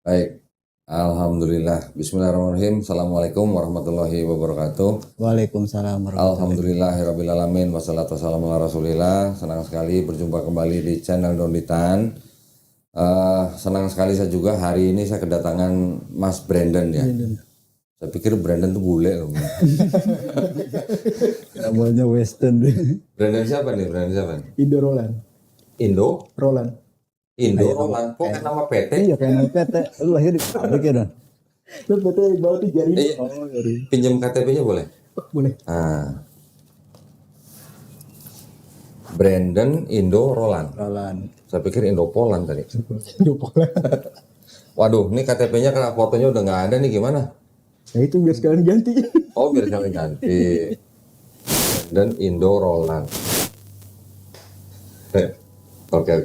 Baik, Alhamdulillah. Bismillahirrahmanirrahim. Assalamualaikum warahmatullahi wabarakatuh. Waalaikumsalam warahmatullahi Alhamdulillahirrabbilalamin. Wassalatu wassalamu ala rasulillah. Senang sekali berjumpa kembali di channel Donditan. Senang sekali saya juga hari ini saya kedatangan Mas Brandon ya. Saya pikir Brandon tuh bule loh. namanya Western. Brandon siapa nih? Brandon siapa? Indo Roland. Roland. Roland. Kok nama PT? Iya kayak nama PT. Lu lahir di pabrik ya Don? Lu PT baru tuh jari. Iya. Pinjam KTP-nya boleh? Boleh. Brandon Roland. Saya pikir Indo Poland tadi. Indo Roland. Waduh, ini KTP-nya karena fotonya udah nggak ada nih gimana? Nah itu biar sekalian ganti. Oh, biar kami ganti. Dan Roland. Oke.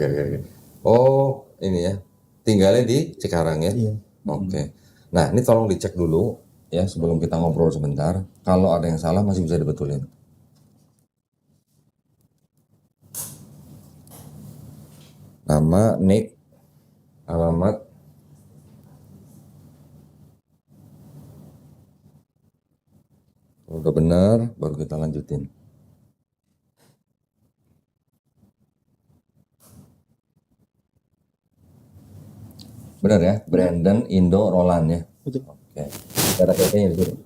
Oh, ini ya. Tinggalnya di Cikarang ya? Iya. Oke. Nah, ini tolong dicek dulu ya sebelum kita ngobrol sebentar. Kalau ada yang salah masih bisa dibetulin. Nama, nick, alamat. Udah benar, baru kita lanjutin. Benar ya, Brandon Roland ya. Betul. Oke. Cara KTP-nya di sini.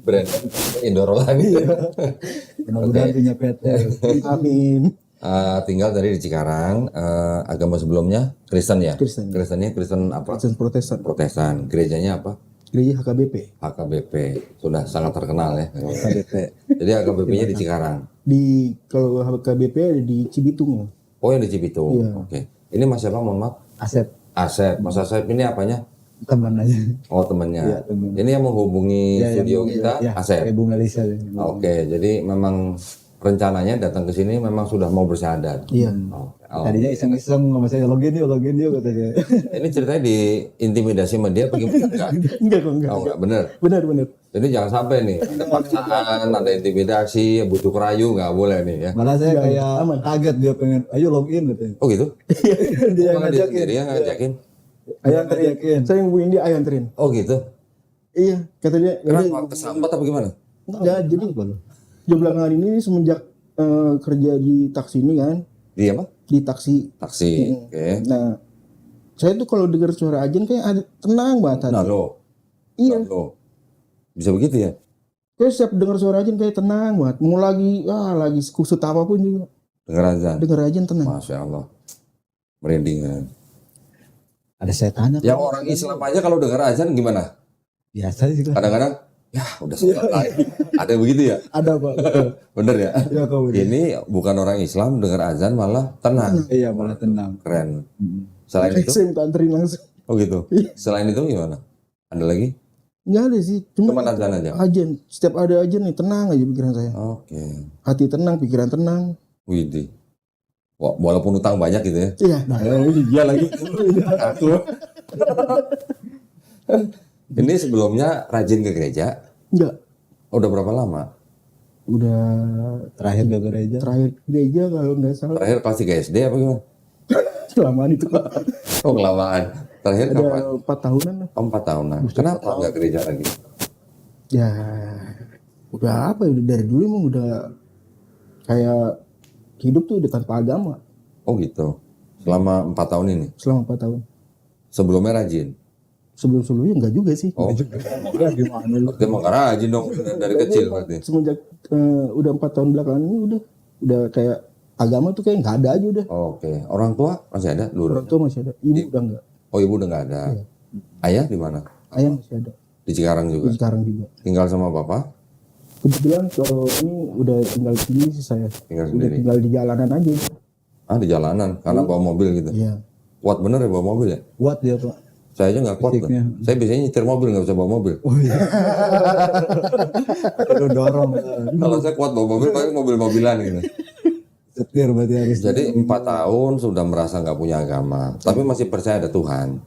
Brandon Roland. Mudah-mudahan punya PT. Amin. Tinggal tadi di Cikarang. Agama sebelumnya Kristen ya. Kristen. Kristennya Kristen apa? Kristen Protestan. Protestan. Gerejanya apa? Gereja HKBP. HKBP. Sudah sangat terkenal ya. KBP. Jadi HKBP-nya di Cikarang. Kalau HKBP ada di Cibitung. Oh, yang di Cibitung. Iya. Oke. Ini Mas siapa? Mohon maaf. Asep Asep. Mas Asep ini apanya? teman aja. Oh, temennya. Iya, temen. Ini yang menghubungi Ya, studio kita, ya, Asep. kayak Bu Melisa. Oke, jadi memang rencananya datang ke sini memang sudah mau bersyahadat. Iya. Oke. Tadinya iseng-iseng sama saya login yuk katanya. Ini ceritanya diintimidasi sama dia apa gimana? Enggak. Oh, enggak, bener. Benar. Jadi jangan sampai nih ada paksaan, ada intimidasi, butuh kerayu, nggak boleh nih ya. Malah saya kayak kaget dia pengen, ayo login katanya. Oh gitu? Dia Malah dia ngajakin. sendiri yang ngajakin. Ayo ngajakin. Saya yang hubungin dia, ayo anterin. Oh gitu? Iya, kata dia. Kenapa? Kesambat apa gimana? Enggak, jadi jam belakangan ini semenjak kerja di taksi ini kan, Dia apa? di taksi. Taksi. Oke. Nah, saya tuh kalau dengar suara ajan kayak ada tenang banget hati. Nah lo. Iya. Lo. Bisa begitu ya? Kayak setiap dengar suara ajan kayak tenang banget. Mau lagi kusut apapun juga. Dengar azan. Dengar ajan tenang. Masya Allah. Merinding kan. Ada setannya. Yang orang Islam aja kalau dengar azan gimana? Biasa sih kan. Kadang-kadang ya udah sholat lagi. Ada yang begitu ya? Ada Pak. Bener ya? Iya kau. Ini bukan orang Islam dengar azan malah tenang. Iya malah tenang. Keren. Selain itu? Saya minta anterin langsung. Oh gitu. Selain itu gimana? Ada lagi? Nggak ada sih. Cuma azan aja. Ajan. Setiap ada ajan nih tenang aja pikiran saya. Oke. Hati tenang, pikiran tenang. Widih. Wah, walaupun utang banyak gitu ya. Iya. Nah, Iya lagi. Aku. Ini sebelumnya rajin ke gereja. Enggak. Udah berapa lama? Udah terakhir ke gereja. terakhir gereja kalau nggak salah. Terakhir kelas 3 SD apa gimana? Kelamaan itu Pak. Oh kelamaan. Terakhir Ada kapan? 4 tahunan lah. Oh, 4 tahunan. Kenapa nggak gereja lagi? Ya udah apa ya, udah dari dulu emang udah kayak hidup tuh udah tanpa agama Oh gitu. Selama 4 tahun ini. selama 4 tahun. Sebelumnya rajin. Sebelum-sebelumnya enggak juga sih. Oh. Ya gimana lu? Berarti emang rajin dong dari kecil berarti. Semenjak udah 4 tahun belakangan ini udah kayak agama tuh kayak nggak ada aja udah. Oke. Orang tua masih ada dulu. Orang tua masih ada, ibu udah enggak. Oh ibu udah nggak ada. Ayah di mana? Ayah masih ada. Di Cikarang juga. Sekarang juga. Tinggal sama bapak? Kebetulan kalau ini udah tinggal sendiri sih saya. Tinggal Udah sendiri. tinggal di jalanan aja. Ah di jalanan karena bawa mobil gitu. Iya. Kuat bener ya bawa mobil ya? Kuat dia Pak. Saya aja nggak kuat. Loh. Fisiknya. Saya biasanya nyetir mobil nggak bisa bawa mobil. Oh iya. Lu dorong. Kalau saya kuat bawa mobil paling mobil-mobilan gitu. Setir berarti harus. Jadi 4 tahun sudah merasa nggak punya agama, tapi masih percaya ada Tuhan.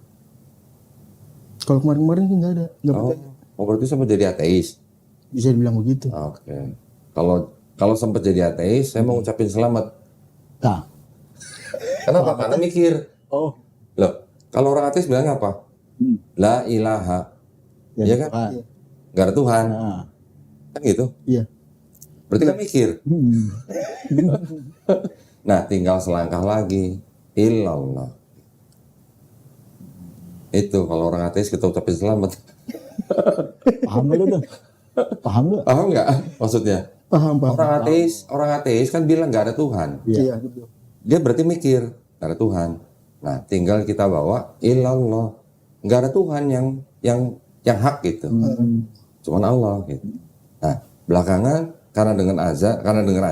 Kalau kemarin-kemarin sih nggak ada, nggak Oh, percaya. berarti sempat jadi ateis. Bisa dibilang begitu. Oke. Kalau sempat jadi ateis, saya mau ucapin selamat. Nah. Kenapa? Karena mikir. Oh. Loh, Kalau orang ateis bilangnya apa? La ilaha. Iya kan? Tuhan. Nggak ada Tuhan. Nah. Kan gitu. Iya. Berarti kan mikir. Hmm. Nah, tinggal selangkah lagi. Illallah. Itu kalau orang ateis kita ucapin selamat. Paham gak lu dong? Paham gak? Paham nggak maksudnya? Paham. Orang ateis kan bilang nggak ada Tuhan. Iya, betul. Dia berarti mikir nggak ada Tuhan. Nah, tinggal kita bawa ilallah. Nggak ada Tuhan yang hak gitu. Cuman Allah gitu. Nah, belakangan karena dengar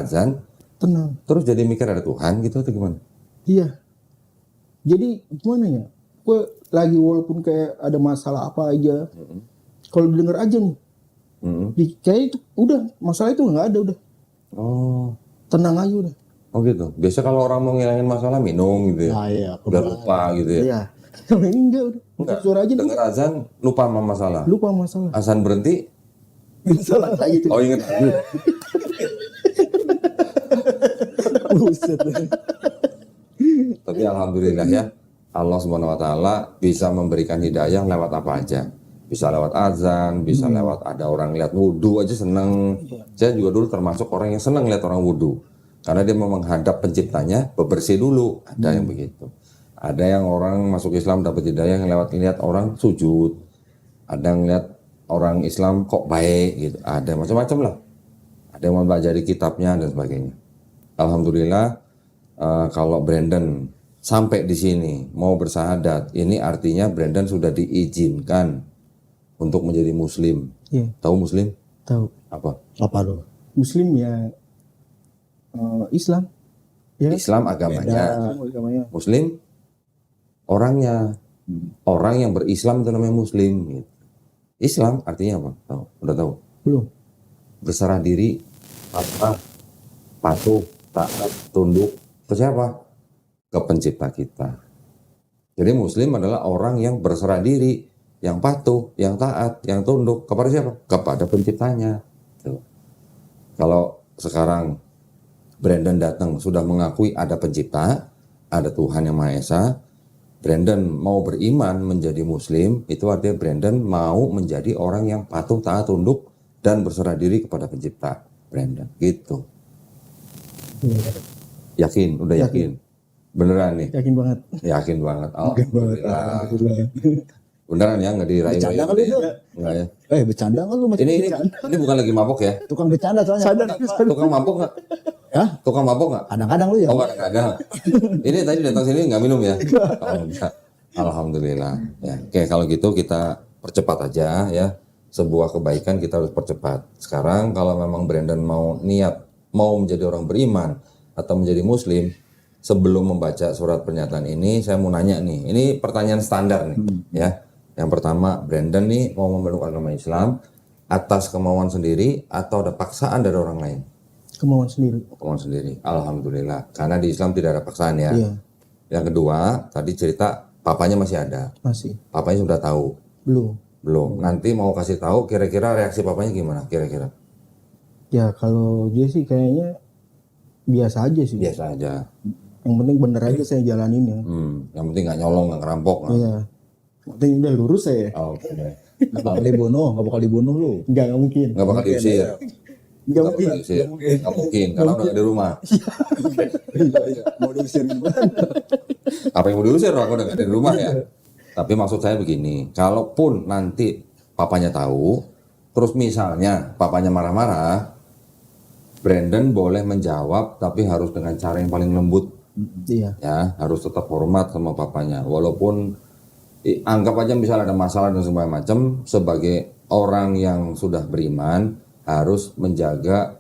azan, Tenang. terus jadi mikir ada Tuhan gitu atau gimana? Iya. Jadi gimana ya? Gue lagi walaupun kayak ada masalah apa aja, kalau denger aja nih, kayak itu udah masalah itu nggak ada udah. Oh, Tenang aja udah. oh gitu. Biasa kalau orang mau ngilangin masalah minum gitu ya. Nah, iya. Udah lupa gitu ya. Iya. Kalau ini enggak udah. Enggak. Suara aja nih. Dengar azan lupa sama masalah. Lupa masalah. Azan berhenti. Salah kayak gitu. Oh inget. Buset. Tapi alhamdulillah ya, Allah Subhanahu wa taala bisa memberikan hidayah lewat apa aja. Bisa lewat azan, bisa lewat ada orang lihat wudhu aja seneng. Saya juga dulu termasuk orang yang seneng lihat orang wudhu. Karena dia mau menghadap penciptanya, bebersih dulu. Ada yang begitu. Ada yang orang masuk Islam dapat hidayah yang lewat lihat orang sujud. Ada yang lihat orang Islam kok baik gitu. Ada macam-macam lah. Ada yang mempelajari kitabnya dan sebagainya. Alhamdulillah kalau Brandon sampai di sini mau bersahadat, ini artinya Brandon sudah diizinkan untuk menjadi Muslim. Iya. Tahu Muslim? Tahu. Apa? Apa lu? Muslim ya Islam. Ya. Islam agamanya. Agamanya. Muslim orangnya. Orang yang berislam itu namanya Muslim. Gitu. Islam artinya apa? Tahu? Udah tahu? Belum. Berserah diri, pasrah, patuh, taat, tunduk ke siapa? Ke pencipta kita. Jadi Muslim adalah orang yang berserah diri, yang patuh, yang taat, yang tunduk kepada siapa? Kepada penciptanya. Tuh. Kalau sekarang Brandon datang sudah mengakui ada pencipta, ada Tuhan yang Maha Esa, Brandon mau beriman menjadi Muslim, itu artinya Brandon mau menjadi orang yang patuh, taat, tunduk, dan berserah diri kepada pencipta. Brandon, gitu. Yakin, udah yakin. Beneran nih? Yakin banget. Yakin banget. Alhamdulillah. Beneran ya, nggak dirayu-rayu. Bercanda kali lu? Nggak ya. Bercanda kan lu macam Ini bukan lagi mabok ya? tukang bercanda soalnya. Tukang mabok nggak? Hah? Tukang mabok nggak? Kadang-kadang lu ya. Oh nggak ada. Ini tadi datang sini nggak minum ya? Oh, enggak. Alhamdulillah. Ya, oke kalau gitu kita percepat aja ya. Sebuah kebaikan kita harus percepat. Sekarang kalau memang Brandon mau menjadi orang beriman atau menjadi Muslim, sebelum membaca surat pernyataan ini, saya mau nanya nih. Ini pertanyaan standar nih, ya. Yang pertama, Brandon nih mau memeluk agama Islam atas kemauan sendiri atau ada paksaan dari orang lain? Kemauan sendiri. Kemauan sendiri. Alhamdulillah. Karena di Islam tidak ada paksaan ya. Iya. Yang kedua, tadi cerita papanya masih ada. Masih. Papanya sudah tahu. Belum. Belum. Nanti mau kasih tahu kira-kira reaksi papanya gimana kira-kira? Ya kalau dia sih kayaknya biasa aja sih. Biasa aja. Yang penting bener aja saya jalanin ya. Yang penting nggak nyolong, nggak ngerampok. Iya. Yang penting udah lurus saya. Oke. Nggak bakal dibunuh lu. Nggak mungkin. Nggak bakal diusir. Nggak mungkin. Nggak mungkin. Karena udah nggak di rumah. Mau diusir gimana? Apa yang mau diusir? Aku udah nggak di rumah ya. Tapi maksud saya begini, kalaupun nanti papanya tahu, terus misalnya papanya marah-marah, Brandon boleh menjawab, tapi harus dengan cara yang paling lembut. Iya. Ya, harus tetap hormat sama papanya. Walaupun anggap aja misalnya ada masalah dan segala macam, sebagai orang yang sudah beriman harus menjaga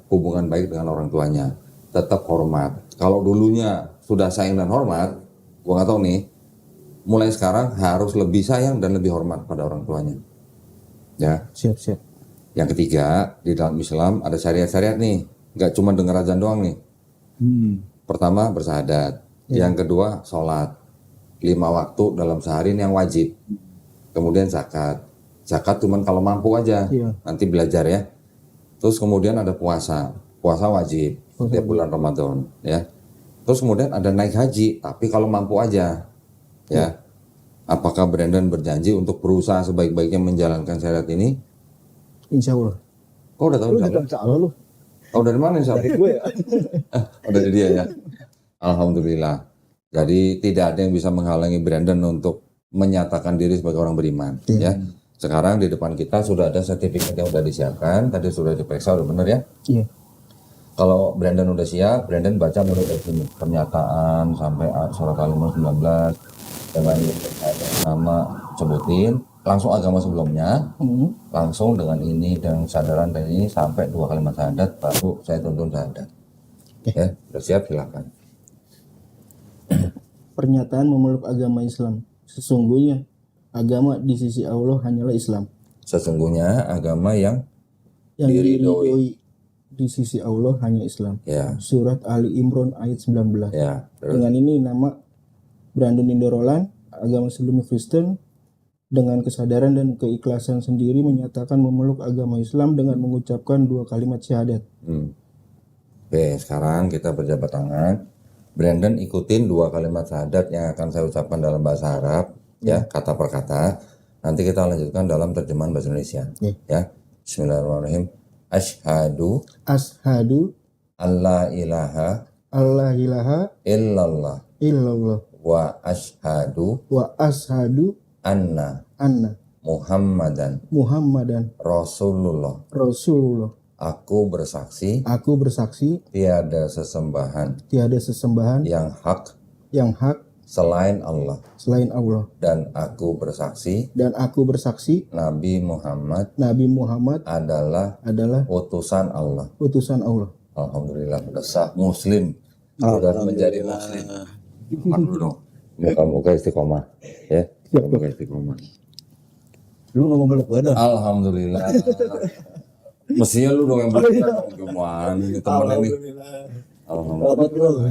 hubungan baik dengan orang tuanya. Tetap hormat. Kalau dulunya sudah sayang dan hormat, gua nggak tahu nih. Mulai sekarang harus lebih sayang dan lebih hormat pada orang tuanya. Ya. Siap. Yang ketiga, di dalam Islam ada syariat-syariat nih. Nggak cuma dengar azan doang nih. Pertama, bersahadat. Yang kedua, sholat. 5 waktu dalam sehari ini yang wajib. Kemudian zakat. Zakat cuma kalau mampu aja. Iya. Nanti belajar ya. Terus kemudian ada puasa. Puasa wajib. Setiap bulan Ramadan. Ya. Terus kemudian ada naik haji. Tapi kalau mampu aja. Ya. Apakah Brandon berjanji untuk berusaha sebaik-baiknya menjalankan syariat ini? Insya Allah. Kau udah tahu? Lu Insya Allah? datang salah lu. Oh, dari mana Insya Allah? Dari gue ya. Oh, dari dia ya. Alhamdulillah. Jadi tidak ada yang bisa menghalangi Brandon untuk menyatakan diri sebagai orang beriman. Ya. Sekarang di depan kita sudah ada sertifikat yang sudah disiapkan. Tadi sudah diperiksa, udah benar ya. Iya. Kalau Brandon udah siap, Brandon baca mulai dari sini. Pernyataan sampai surat Al-Imran 19 dengan nama sebutin. Langsung agama sebelumnya. Langsung dengan ini, dengan kesadaran dan ini sampai 2 kalimat syahadat. Baru saya tuntun syahadat. Ya, udah siap silakan. Pernyataan memeluk agama Islam. Sesungguhnya agama di sisi Allah hanyalah Islam. Sesungguhnya agama yang Yang diridhoi. diridhoi di sisi Allah hanya Islam. Ya, Surat Ali Imran ayat 19. ya. Terus. Dengan ini nama Brandon Indorolan, agama sebelumnya Kristen, dengan kesadaran dan keikhlasan sendiri menyatakan memeluk agama Islam dengan mengucapkan 2 kalimat syahadat. Oke, sekarang kita berjabat tangan. Brandon ikutin 2 kalimat syahadat yang akan saya ucapkan dalam bahasa Arab, ya, kata per kata. Nanti kita lanjutkan dalam terjemahan bahasa Indonesia. Ya. Bismillahirrahmanirrahim. Asyhadu Ashadu alla ilaha alla ilaha illallah illallah wa asyhadu wa ashadu anna anna Muhammadan Muhammadan Rasulullah. Rasulullah. Aku bersaksi Aku bersaksi tiada sesembahan tiada sesembahan yang hak yang hak selain Allah, selain Allah, dan aku bersaksi dan aku bersaksi Nabi Muhammad Nabi Muhammad adalah adalah utusan Allah. utusan Allah. Alhamdulillah sudah sah muslim, sudah menjadi muslim. Makan dulu dong. Muka-muka istiqomah, ya. Muka istiqomah. Lu ngomong meluk gue dah. Alhamdulillah. Mestinya lu dong yang berkata, gimana ini temennya nih. Alhamdulillah.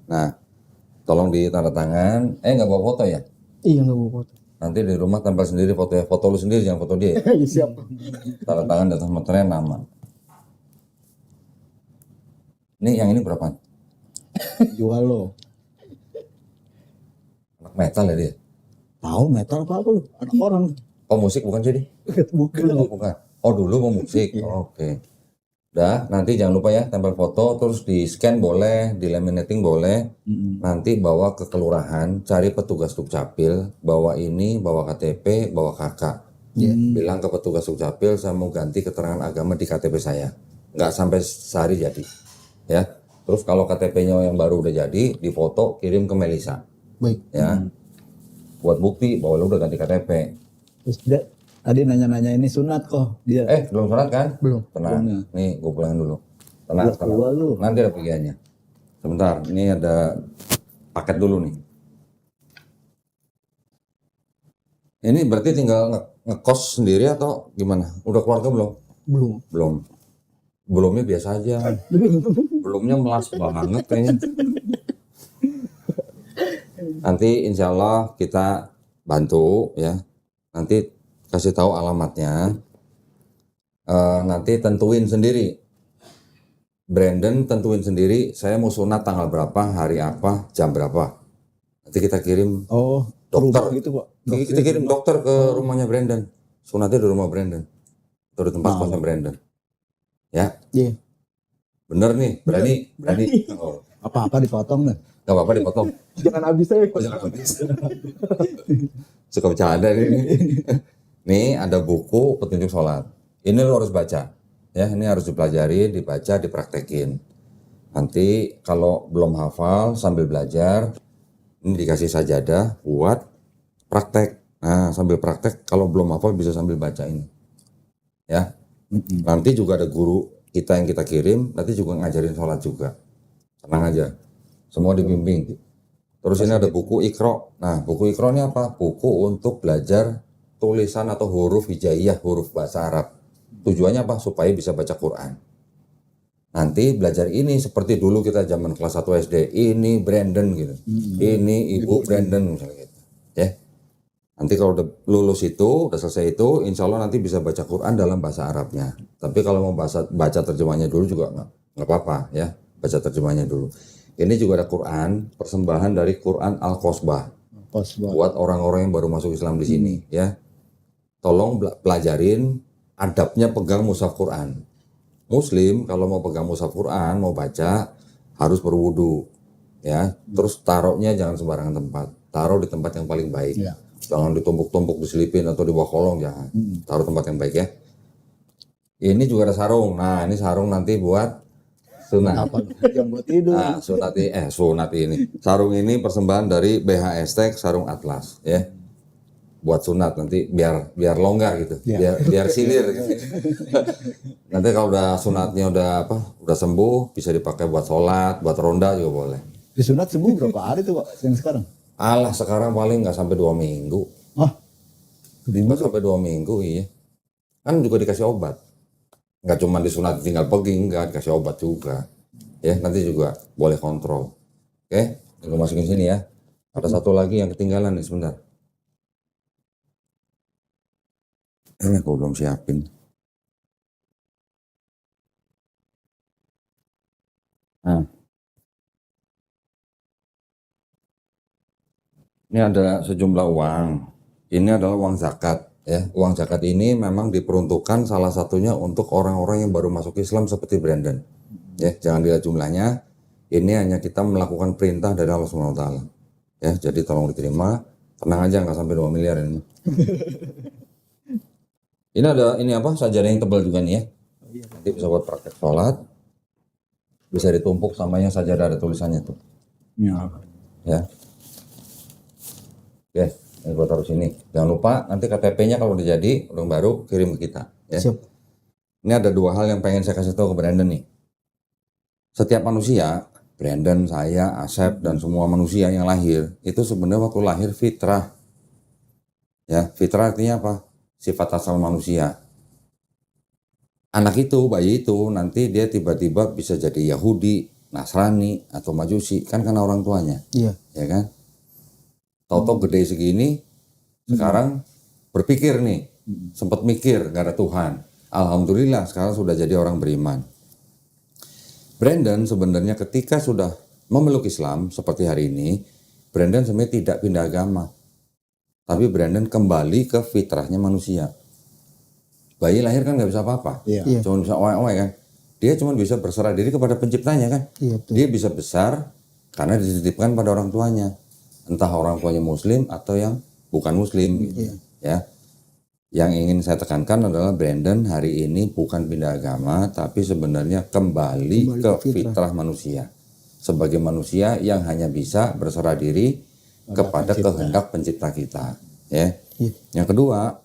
Nah, tolong ditanda tangan. Nggak bawa foto ya? Iya, nggak bawa foto. Nanti di rumah tempel sendiri foto ya. Foto lu sendiri, jangan foto dia. Siap. Tanda tangan di atas meternya nama. Ini yang ini berapa? Jual lo. Anak metal ya dia? Tahu metal apa lu? Anak orang. Oh, musik bukan jadi? Bukan. Oh, bukan. Oh, dulu mau musik. Oke. Udah, nanti jangan lupa ya tempel foto, terus di scan boleh, di laminating boleh. Nanti bawa ke kelurahan, cari petugas Dukcapil, bawa ini, bawa KTP, bawa kakak. Bilang ke petugas Dukcapil saya mau ganti keterangan agama di KTP saya. Nggak sampai sehari jadi. Ya. Terus kalau KTP-nya yang baru udah jadi, difoto, kirim ke Melisa. Baik. Ya. Buat bukti bahwa lu udah ganti KTP. Terus dia tadi nanya-nanya ini sunat kok dia. Belum sholat kan? Belum. Tenang. Nih, gue pulangin dulu. Tenang, Udah tenang. tua lu. Nanti ada pigiannya. Sebentar, ini ada paket dulu nih. Ini berarti tinggal ngekos sendiri atau gimana? Udah keluarga belum? Belum. Belum. Belumnya biasa aja. Belumnya melas banget kayaknya. Nanti insya Allah kita bantu ya. Nanti kasih tahu alamatnya. Nanti tentuin sendiri. Brandon tentuin sendiri. Saya mau sunat tanggal berapa, hari apa, jam berapa. Nanti kita kirim Oh, dokter rumah gitu Pak. Kita kirim dokter ke rumahnya Brandon. Sunatnya di rumah Brandon. Atau di tempat kosnya Brandon. Ya. Iya. Bener nih, berani. Oh, Apa-apa dipotong nih. gak apa-apa dipotong. Jangan habis saya. Suka bercanda nih. Nih ada buku petunjuk sholat. Ini lo harus baca. Ya, ini harus dipelajari, dibaca, dipraktekin. Nanti kalau belum hafal sambil belajar, ini dikasih sajadah buat praktek. Nah, sambil praktek kalau belum hafal bisa sambil baca ini. Ya. Nanti juga ada guru kita yang kita kirim, nanti juga ngajarin sholat juga. Tenang aja. Semua dibimbing. Terus ini ada buku Iqra. Nah, buku Iqra ini apa? Buku untuk belajar tulisan atau huruf hijaiyah, huruf bahasa Arab. Tujuannya apa? Supaya bisa baca Quran. Nanti belajar ini seperti dulu kita zaman kelas 1 SD. Ini Brandon gitu. Ini Ibu Brandon misalnya gitu. Ya. Nanti kalau udah lulus itu, udah selesai itu, insya Allah nanti bisa baca Quran dalam bahasa Arabnya. Tapi kalau mau baca terjemahnya dulu juga nggak apa-apa ya. Baca terjemahnya dulu. Ini juga ada Quran, persembahan dari Quran Al-Qasbah Pas banget. buat orang-orang yang baru masuk Islam di sini ya. Tolong pelajarin adabnya pegang mushaf Quran. Muslim kalau mau pegang mushaf Quran, mau baca harus berwudu ya. Terus taruhnya jangan sembarangan tempat. Taruh di tempat yang paling baik. Iya. Jangan ditumpuk-tumpuk, diselipin atau di bawah kolong, jangan. Taruh tempat yang baik ya. Ini juga ada sarung. Nah, ini sarung nanti buat sunat. Apa yang buat tidur? Nah, sunat ini. Sarung ini persembahan dari BHS Tech sarung Atlas ya. Buat sunat nanti biar longgar gitu. Biar silir gitu. Nanti kalau udah sunatnya udah sembuh, bisa dipakai buat sholat, buat ronda juga boleh. Disunat sembuh berapa hari tuh Pak yang sekarang? Alah, sekarang paling nggak sampai 2 minggu. Ah, Nggak sampai 2 minggu, iya. Kan juga dikasih obat. Nggak cuma disunat tinggal pergi, enggak, dikasih obat juga. Ya, nanti juga boleh kontrol. Oke, aku masukin sini ya. Ada satu lagi yang ketinggalan nih, sebentar. Aku belum siapin. Nah. Ini ada sejumlah uang. Ini adalah uang zakat ya. Uang zakat ini memang diperuntukkan salah satunya untuk orang-orang yang baru masuk Islam seperti Brandon. Ya, jangan dilihat jumlahnya. Ini hanya kita melakukan perintah dari Allah Subhanahu wa taala. Ya, jadi tolong diterima. Tenang aja, nggak sampai 2 miliar ini. Ini ada sajadah yang tebal juga nih ya. Nanti bisa buat praktek sholat. Bisa ditumpuk samanya sajadah, ada tulisannya tuh. ya. Ya. Oke, ini gua taruh sini. Jangan lupa nanti KTP-nya kalau udah jadi orang baru kirim ke kita. Ya. Siap. Ini ada 2 hal yang pengen saya kasih tahu ke Brandon nih. Setiap manusia, Brandon, saya, Asep, dan semua manusia yang lahir itu sebenarnya waktu lahir fitrah. Ya, fitrah artinya apa? Sifat asal manusia. Anak itu, bayi itu nanti dia tiba-tiba bisa jadi Yahudi, Nasrani, atau Majusi, kan karena orang tuanya, Iya. ya kan? Tahu-tahu gede segini, sekarang berpikir nih, sempat mikir gak ada Tuhan. Alhamdulillah sekarang sudah jadi orang beriman. Brandon sebenarnya ketika sudah memeluk Islam seperti hari ini, Brandon sebenarnya tidak pindah agama. Tapi Brandon kembali ke fitrahnya manusia. Bayi lahir kan gak bisa apa-apa, Iya. cuma bisa oe-oe kan. Dia cuma bisa berserah diri kepada penciptanya kan. Iya, betul. Dia bisa besar karena dititipkan pada orang tuanya. Entah orang tuanya muslim atau yang bukan muslim gitu. Ya. Yang ingin saya tekankan adalah Brandon hari ini bukan pindah agama tapi sebenarnya kembali ke fitrah manusia. Sebagai manusia yang hanya bisa berserah diri kepada kehendak pencipta kita, ya. Yang kedua,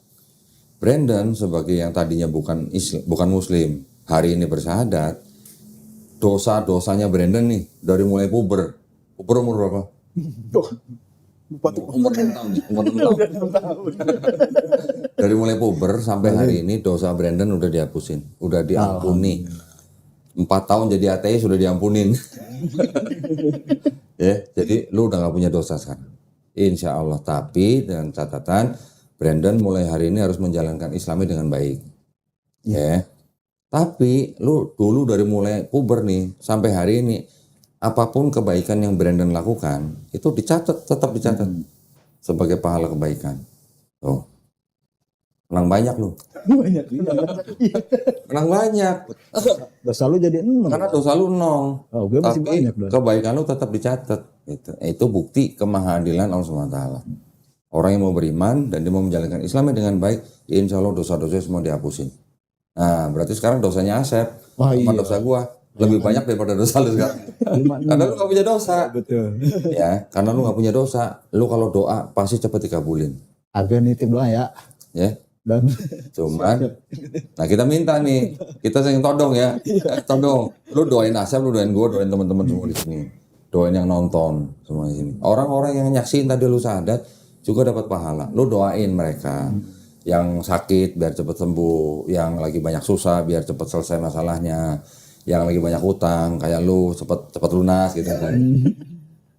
Brandon sebagai yang tadinya bukan muslim, hari ini bersyahadat, dosa-dosanya Brandon nih dari mulai puber umur berapa? Umur 6 tahun nih, umur 6 tahun. Dari mulai puber sampai hari ini dosa Brandon udah dihapusin, udah diampuni. 4 tahun jadi ateis sudah diampunin. Ya, jadi lu udah gak punya dosa sekarang. Insya Allah, tapi dengan catatan Brandon mulai hari ini harus menjalankan Islamnya dengan baik. Ya. Tapi lu dulu dari mulai puber nih sampai hari ini apapun kebaikan yang Brandon lakukan itu dicatat, tetap dicatat sebagai pahala kebaikan. Tuh. Menang banyak lu. Banyak. Menang banyak. Dosa lu jadi 6. Karena dosa lu 0. Oh, gue masih Tapi banyak dong. kebaikan lu tetap dicatat. Itu bukti kemahadilan Allah SWT. Orang yang mau beriman dan dia mau menjalankan Islamnya dengan baik, insya Allah dosa-dosa semua dihapusin. Nah, berarti sekarang dosanya Asep, Wah, sama iya. dosa gua lebih banyak daripada dosa lu sekarang. Karena lu gak punya dosa. Betul. Ya, karena lu gak punya dosa, lu kalau doa pasti cepat dikabulin. Agak nitip doang ya. Ya, Dan cuman, nah kita minta nih, kita sering todong ya, todong. Lu doain Asep, lu doain gua, doain teman-teman semua di sini, doain yang nonton semua di sini. Orang-orang yang nyaksiin tadi lu syahadat juga dapat pahala. Lu doain mereka yang sakit biar cepat sembuh, yang lagi banyak susah biar cepat selesai masalahnya, yang lagi banyak utang kayak lu cepat lunas gitu kan.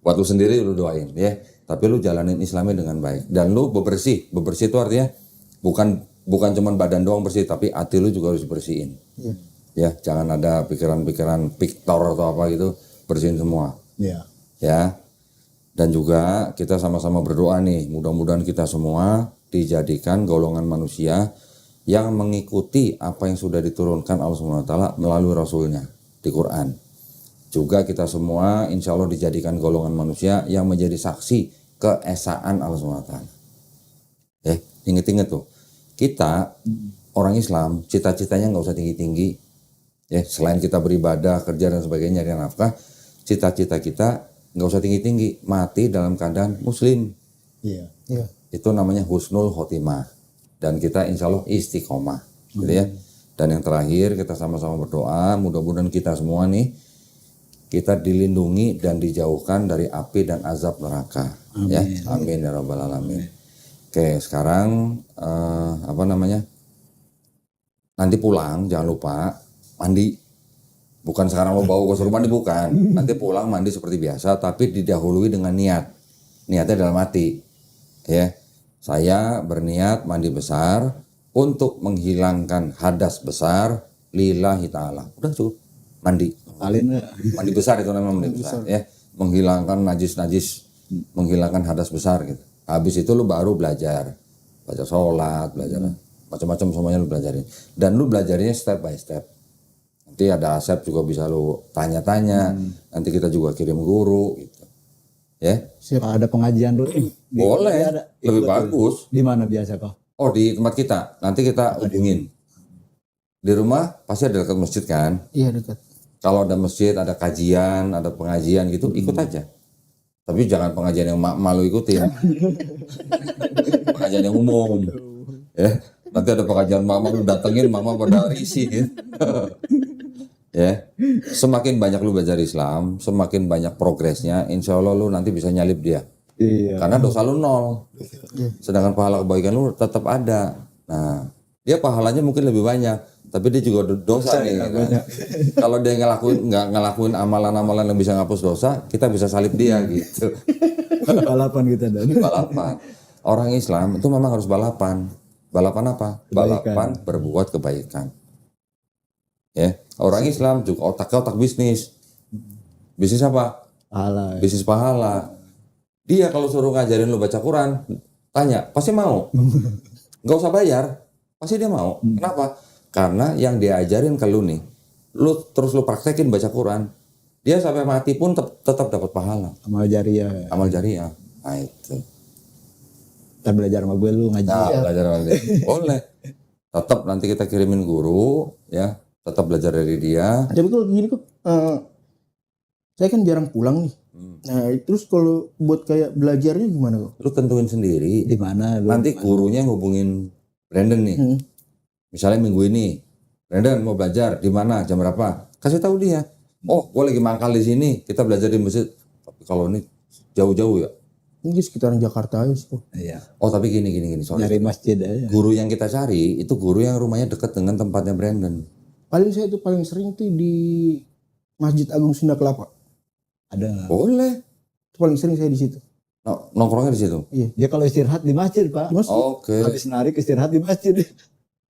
Buat lu sendiri lu doain ya, tapi lu jalanin Islamnya dengan baik dan lu bebersih itu artinya bukan cuman badan doang bersih, tapi hati lu juga harus bersihin. Ya, jangan ada pikiran-pikiran piktor atau apa gitu, bersihin semua. Iya. Ya. Dan juga kita sama-sama berdoa nih, mudah-mudahan kita semua dijadikan golongan manusia yang mengikuti apa yang sudah diturunkan Allah SWT melalui Rasulnya di Quran. Juga kita semua insya Allah dijadikan golongan manusia yang menjadi saksi keesaan Allah SWT. Inget-inget tuh, kita orang Islam cita-citanya nggak usah tinggi-tinggi. Selain kita beribadah, kerja dan sebagainya, dan nafkah, cita-cita kita nggak usah tinggi-tinggi, mati dalam keadaan muslim. Iya. Itu namanya husnul khotimah, dan kita insya Allah istiqomah, gitu ya. Dan yang terakhir kita sama-sama berdoa, mudah-mudahan kita semua nih kita dilindungi dan dijauhkan dari api dan azab neraka. Amin. Ya, amin ya rabbal alamin. Oke, sekarang nanti pulang jangan lupa mandi. Bukan sekarang lo bawa ke suruh mandi, bukan. Nanti pulang mandi seperti biasa, tapi didahului dengan niat. Niatnya dalam hati. Ya, saya berniat mandi besar untuk menghilangkan hadas besar lillahi ta'ala. Udah cukup, mandi. Mandi besar itu namanya mandi besar. Ya, menghilangkan najis-najis, menghilangkan hadas besar gitu. Habis itu lu baru belajar sholat, belajar macam-macam, semuanya lu belajarin. Dan lu belajarnya step by step. Nanti ada Asep juga bisa lu tanya-tanya. Nanti kita juga kirim guru gitu. Ya. Siapa ada pengajian dulu? Boleh, lebih bagus. Di mana biasa kok? Oh, di tempat kita. Nanti kita hubungin. Di rumah pasti ada dekat masjid kan? Iya, dekat. Kalau ada masjid, ada kajian, ada pengajian gitu, ikut aja. Tapi jangan pengajian yang malu ikutin. Pengajian yang umum. Ya, nanti ada pengajian mama lu datengin, mama pada risih gitu. Ya, semakin banyak lu belajar Islam, semakin banyak progresnya, insya Allah lu nanti bisa nyalip dia. Iya. Karena dosa lu 0. Sedangkan pahala kebaikan lu tetap ada. Nah, dia pahalanya mungkin lebih banyak, tapi dia juga dosa nih. Nah, kalau dia nggak ngelakuin amalan-amalan yang bisa ngapus dosa, kita bisa salib dia gitu. Balapan kita dan. Balapan. Orang Islam itu memang harus balapan. Balapan apa? Balapan berbuat kebaikan. Ya, orang Islam juga otaknya otak bisnis. Bisnis apa? Pahala. Bisnis pahala. Dia kalau suruh ngajarin lu baca Quran, tanya, pasti mau. Nggak usah bayar, pasti dia mau. Kenapa? Karena yang dia ajarin ke lu nih, lu terus lu praktekin baca Quran, dia sampai mati pun tetap dapat pahala. Amal jariah. Amal jariah. Nah itu. Kita belajar sama gue lu ngaji. Nah, belajar sama dia. Boleh. Tetap nanti kita kirimin guru, ya. Tetap belajar dari dia. Tapi kalau gini kok, saya kan jarang pulang nih. Nah, terus kalau buat kayak belajarnya gimana kok? Lu tentuin sendiri. Di mana lu? Nanti gurunya hubungin Brandon nih. Misalnya minggu ini, Brandon mau belajar di mana, jam berapa? Kasih tahu dia. Oh, gue lagi mangkal di sini. Kita belajar di masjid. Tapi kalau ini jauh-jauh ya. Ini sekitaran Jakarta aja sih kok. Iya. Oh, tapi gini. Sorry. Nyari masjid aja. Guru yang kita cari itu guru yang rumahnya dekat dengan tempatnya Brandon. Saya tuh paling sering tuh di Masjid Agung Sunda Kelapa. Ada. Boleh. Itu paling sering saya di situ. Nongkrongnya di situ. Iya. Dia kalau istirahat di masjid, Pak. Oke. Habis narik istirahat di masjid.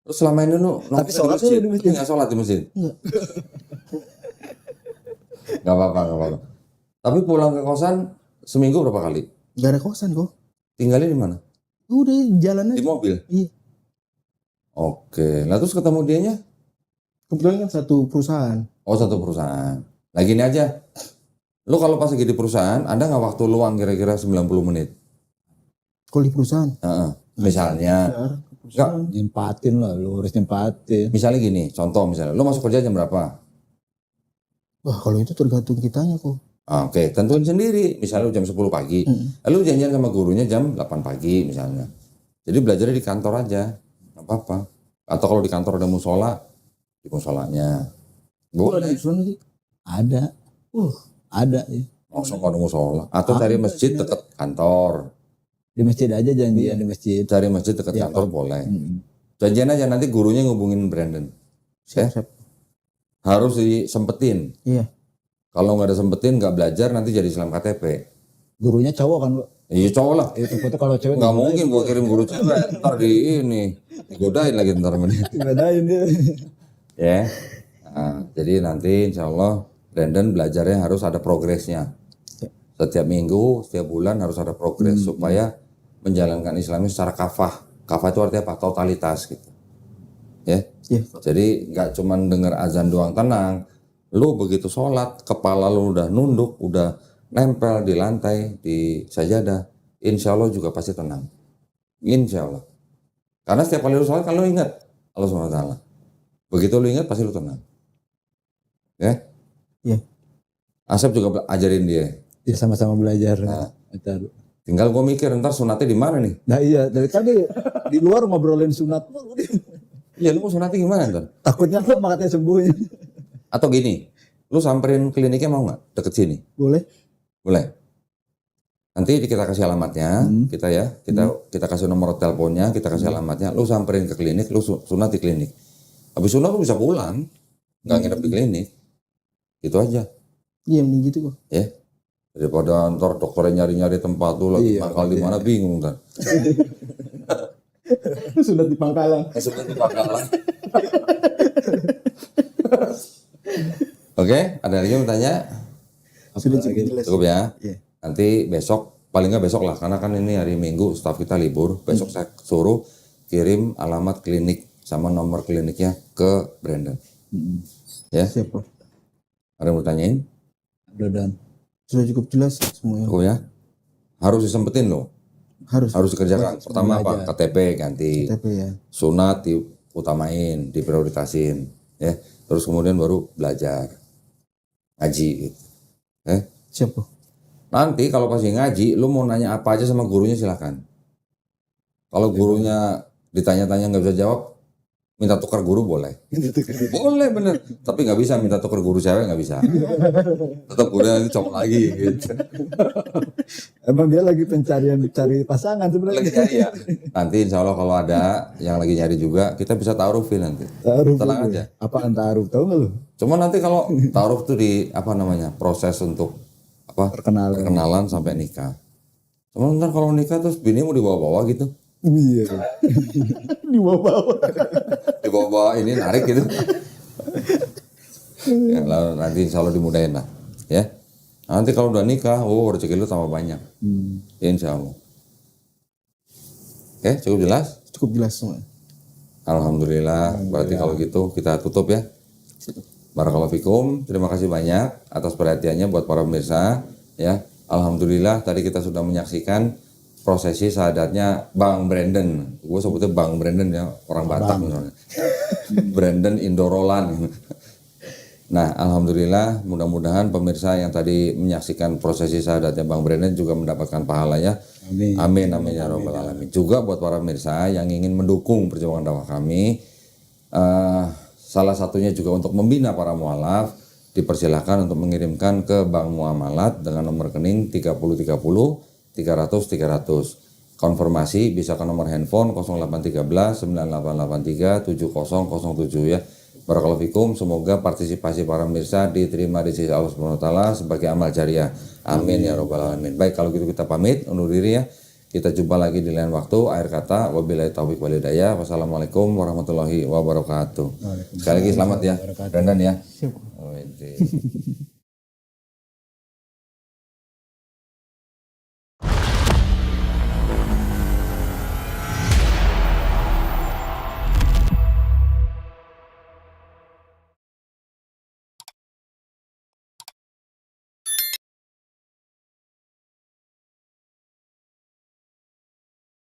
Terus selama ini lu Tapi sholat dulu di masjid. Nggak sholat di masjid? Enggak. Nggak apa-apa. Tapi pulang ke kosan seminggu berapa kali? Gak ada kosan kok. Tinggalnya di mana? Udah jalan aja. Di mobil? Iya. Oke. Nah terus ketemu dianya? Kebetulan kan satu perusahaan. Oh, satu perusahaan. Nah gini aja. Lu kalau pas lagi di perusahaan, ada nggak waktu luang kira-kira 90 menit? Kalau di perusahaan. Misalnya. Enggak. Nyempatin lah, lu harus nyempatin. Misalnya gini, contoh misalnya. Lu masuk kerja jam berapa? Wah, kalau itu tergantung kitanya kok. Oke, tentuin sendiri. Misalnya lu jam 10 pagi. Lalu janjian sama gurunya jam 8 pagi misalnya. Jadi belajarnya di kantor aja. Nggak apa-apa. Atau kalau di kantor ada musola, di musolanya. Boleh. Ada. Ada ya. Langsung ada musola. Atau cari masjid dekat kantor. Di masjid aja janjian di masjid. Cari masjid dekat kantor boleh. Janjian aja, nanti gurunya ngubungin Brandon. Siap. Harus disempetin. Iya. Kalau nggak ada sempetin, nggak belajar, nanti jadi Islam KTP. Gurunya cowok kan, Pak? Iya cowok lah. Itu foto kalau cewek Nggak mungkin gua kirim guru cewek. Ntar di ini digodain lagi ntar sama dia. Bedain dia. Ya. Nah, jadi nanti insya Allah Brandon belajarnya harus ada progresnya. Setiap minggu, setiap bulan harus ada progres supaya menjalankan Islam ini secara kafah. Kafah itu artinya apa? Totalitas gitu. Ya. Iya. Jadi nggak cuman dengar azan doang tenang. Lu begitu sholat, kepala lu udah nunduk, udah nempel di lantai, di sajadah. Insya Allah juga pasti tenang. Insya Allah. Karena setiap kali lu sholat, kalau lu ingat Allah SWT. Begitu lu ingat, pasti lu tenang. Ya. Iya. Asep juga ajarin dia. Ya sama-sama belajar. Nah. Ntar. Tinggal gue mikir ntar sunatnya di mana nih? Nah iya, dari tadi di luar ngobrolin sunat. Iya, lu mau sunatnya gimana ntar? Takutnya apa katanya sembuh. Atau gini, lu samperin kliniknya mau nggak deket sini? Boleh. Boleh. Nanti kita kasih alamatnya, kita kasih nomor teleponnya, kita kasih alamatnya. Lu samperin ke klinik, lu sunat di klinik. Habis sunat lu bisa pulang, nggak nginep di klinik. Gitu aja. Iya, mending gitu kok. Ya. Daripada ntar dokternya nyari-nyari tempat tuh lagi mangkal di mana bingung kan. Sudah di Pangkalan. Sunat di Pangkalan. Oke, ada lagi yang bertanya? Sudah cukup jelas. Cukup ya. Iya. Nanti besok, paling nggak besok lah, karena kan ini hari Minggu, staf kita libur. Besok saya suruh kirim alamat klinik sama nomor kliniknya ke Brandon. Ya, Siapa? ada yang mau tanyain? Dan Sudah cukup jelas semuanya. Cukup ya. Harus disempetin loh. Harus dikerjakan. Pertama apa? KTP ganti. KTP ya. Sunat diutamain, diprioritasin. Ya. Terus kemudian baru belajar. Ngaji gitu. Siapa? Nanti kalau pasti ngaji, lu mau nanya apa aja sama gurunya silahkan. Kalau gurunya ditanya-tanya nggak bisa jawab, minta tukar guru boleh. Boleh bener. Tapi nggak bisa minta tukar guru cewek, nggak bisa. Tetap gurunya nanti cowok lagi gitu. emang dia lagi cari pasangan sebenarnya. Lagi nyari ya. Nanti insya Allah kalau ada yang lagi nyari juga, kita bisa ta'arufin nanti. Taruh Tenang aja. Apaan taruh? Tahu nggak lu? Cuma nanti kalau ta'aruf tuh di apa namanya, proses untuk apa? Perkenalan sampai nikah. Cuma ntar kalau nikah terus bini mau dibawa-bawa gitu. Iya. Di bawah-bawah. Dibawa-bawa ini narik gitu. Ya, lalu nanti insya Allah dimudahin lah. Ya. Nanti kalau udah nikah, rezeki lu tambah banyak. Ya, insya Allah. Oke, cukup jelas? Cukup jelas semua. Alhamdulillah. Berarti kalau gitu kita tutup ya. Barakallahu fikum. Terima kasih banyak atas perhatiannya buat para pemirsa. Ya, alhamdulillah tadi kita sudah menyaksikan prosesi syahadatnya Bang Brandon. Gue sebutnya Bang Brandon ya, orang Batak misalnya. Brandon Indorolan. Nah, alhamdulillah mudah-mudahan pemirsa yang tadi menyaksikan prosesi syahadatnya Bang Brandon juga mendapatkan pahalanya. Amin amin ya rabbal alamin. Juga buat para pemirsa yang ingin mendukung perjuangan dakwah kami, salah satunya juga untuk membina para mualaf, dipersilahkan untuk mengirimkan ke Bank Muamalat dengan nomor rekening 3030 300 300. Konfirmasi bisa ke nomor handphone 0813 9883 7007 ya. Barakallahu fikum, semoga partisipasi para pemirsa diterima di sisi Allah Subhanahu wa taala sebagai amal jariah. Amin ya rabbal alamin. Baik, kalau gitu kita pamit undur diri ya. Kita jumpa lagi di lain waktu. Akhir kata, wabillahi taufiq wal hidayah. Wassalamualaikum warahmatullahi wabarakatuh. Sekali lagi selamat ya, Brandon ya.